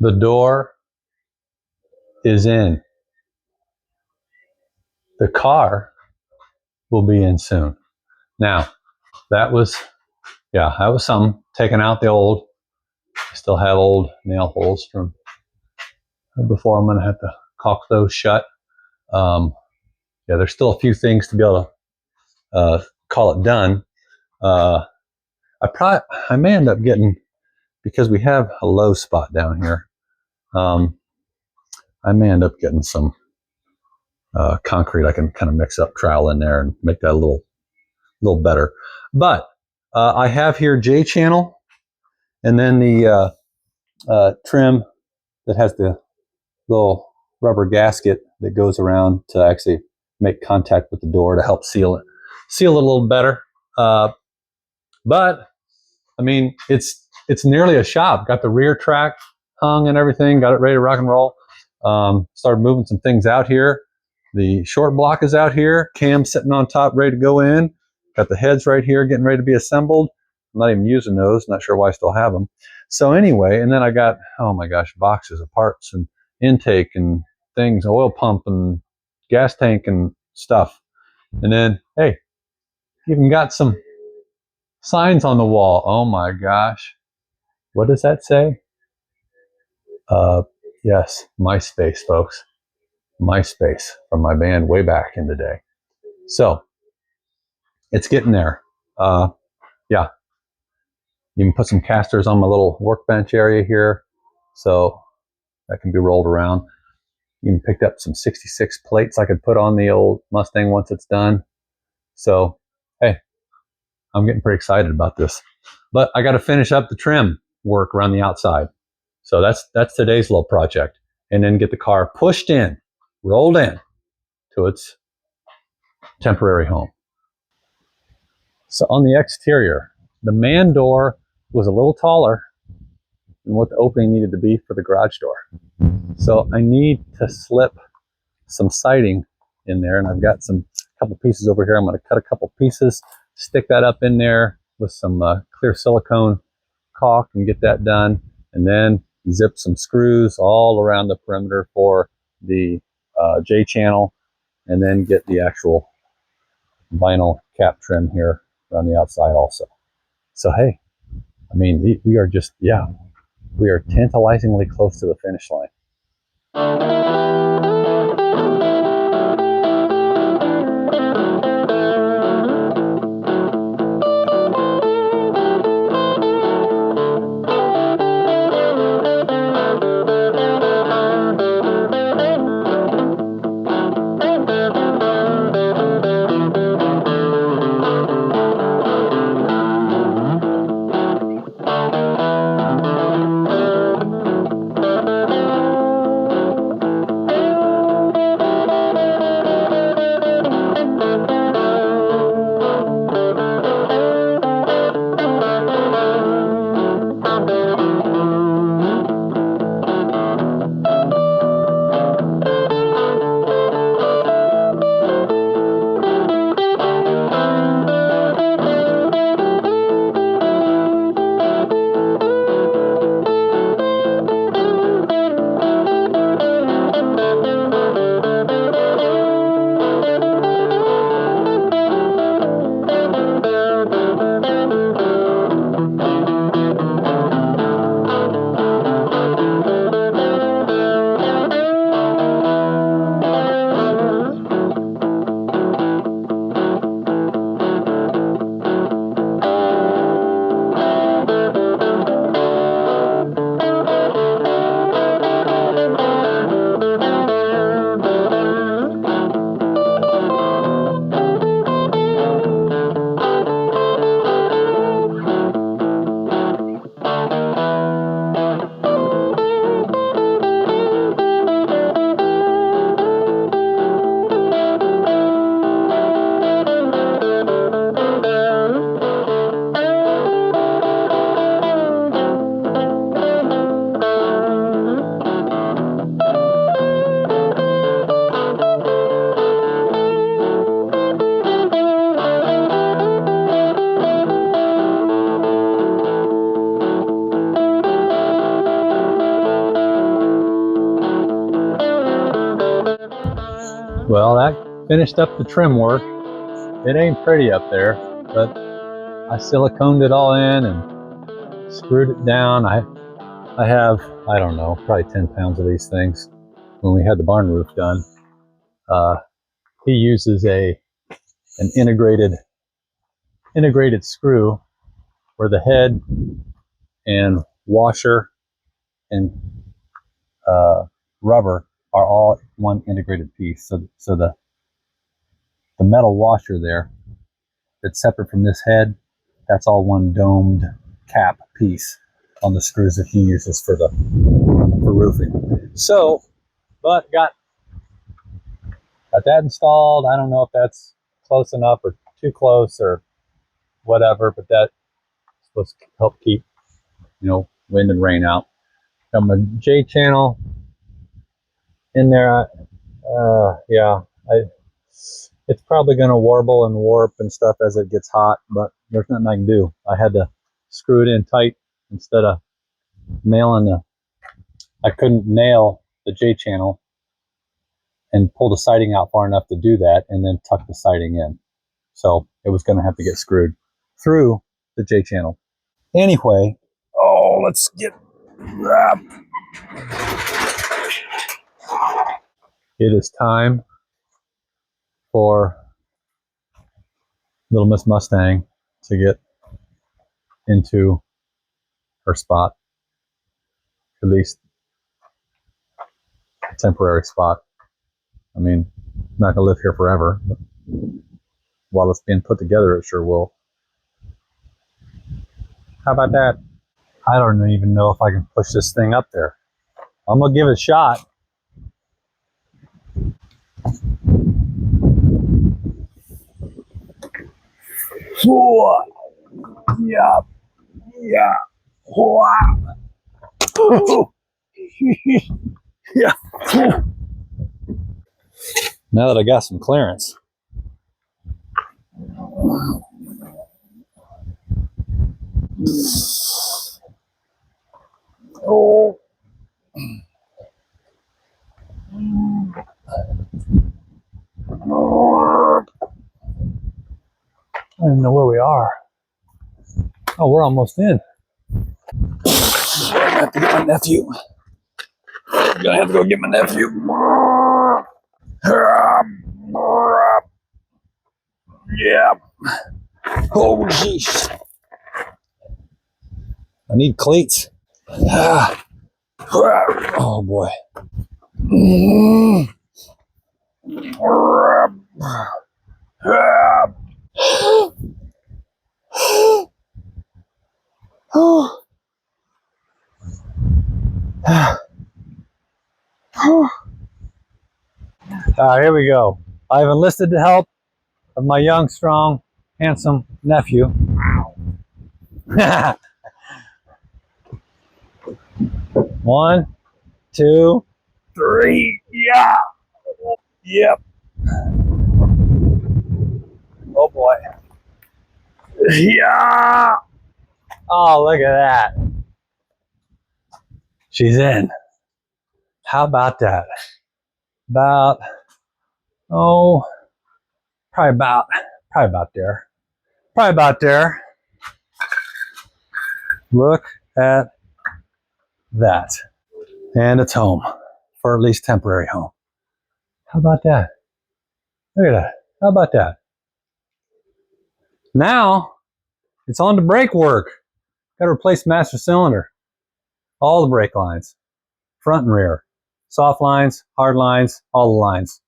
The door is in. The car will be in soon. Now, that was some taking out the old. I still have old nail holes from before. I'm going to have to caulk those shut. There's still a few things to be able to call it done. I may end up getting, because we have a low spot down here, I may end up getting some concrete. I can kind of mix up trowel in there and make that a little better. But I have here J channel, and then the trim that has the little rubber gasket that goes around to actually make contact with the door to help seal it a little better. But I mean, it's nearly a shop. Got the rear track hung and everything. Got it ready to rock and roll. Started moving some things out here. The short block is out here. Cam's sitting on top, ready to go in. Got the heads right here, getting ready to be assembled. I'm not even using those. Not sure why I still have them. So anyway, and then I got, oh my gosh, boxes of parts and intake and things, oil pump and gas tank and stuff. And then, hey, even got some signs on the wall. Oh my gosh. What does that say? Yes, MySpace, folks. MySpace from my band way back in the day. So it's getting there. Yeah. You can put some casters on my little workbench area here, so that can be rolled around. Even picked up some 66 plates I could put on the old Mustang once it's done. So, hey, I'm getting pretty excited about this. But I got to finish up the trim work around the outside. So that's today's little project. And then get the car pushed in, rolled in to its temporary home. So on the exterior, the man door was a little taller than what the opening needed to be for the garage door. So I need to slip some siding in there, and I've got a couple pieces over here. I'm going to cut a couple pieces, stick that up in there with some clear silicone caulk and get that done, and then zip some screws all around the perimeter for the J channel, and then get the actual vinyl cap trim here around the outside also. So hey, I mean, we are just, we are tantalizingly close to the finish line. Well, that finished up the trim work. It ain't pretty up there, but I siliconed it all in and screwed it down. I have, I don't know, probably 10 pounds of these things. When we had the barn roof done, he uses an integrated screw where the head and washer and rubber are all one integrated piece. So the metal washer there that's separate from this head, that's all one domed cap piece on the screws that he uses for roofing. So, but got that installed. I don't know if that's close enough or too close or whatever, but that's supposed to help keep, wind and rain out. Got my J channel in there. It's probably going to warble and warp and stuff as it gets hot, but there's nothing I can do. I had to screw it in tight instead of I couldn't nail the J channel and pull the siding out far enough to do that and then tuck the siding in. So it was going to have to get screwed through the J channel. Anyway, let's get it is time for little Miss Mustang to get into her spot, at least a temporary spot. I mean, I'm not going to live here forever, but while it's being put together, it sure will. How about that? I don't even know if I can push this thing up there. I'm going to give it a shot. Yeah. Yeah. Now that I got some clearance. Oh. I don't even know where we are. Oh, we're almost in. I'm gonna have to get my nephew. I'm gonna have to go get my nephew. Yeah. Oh, jeez. I need cleats. Oh, boy. Here we go. I've enlisted the help of my young, strong, handsome nephew. One, two, three. Yeah. Yep. Oh boy. Yeah. Oh, look at that. She's in. How about that? About, probably about there. Probably about there. Look at that. And it's home, or at least temporary home. How about that? Look at that. How about that? Now, it's on to brake work. Got to replace master cylinder. All the brake lines, front and rear. Soft lines, hard lines, all the lines.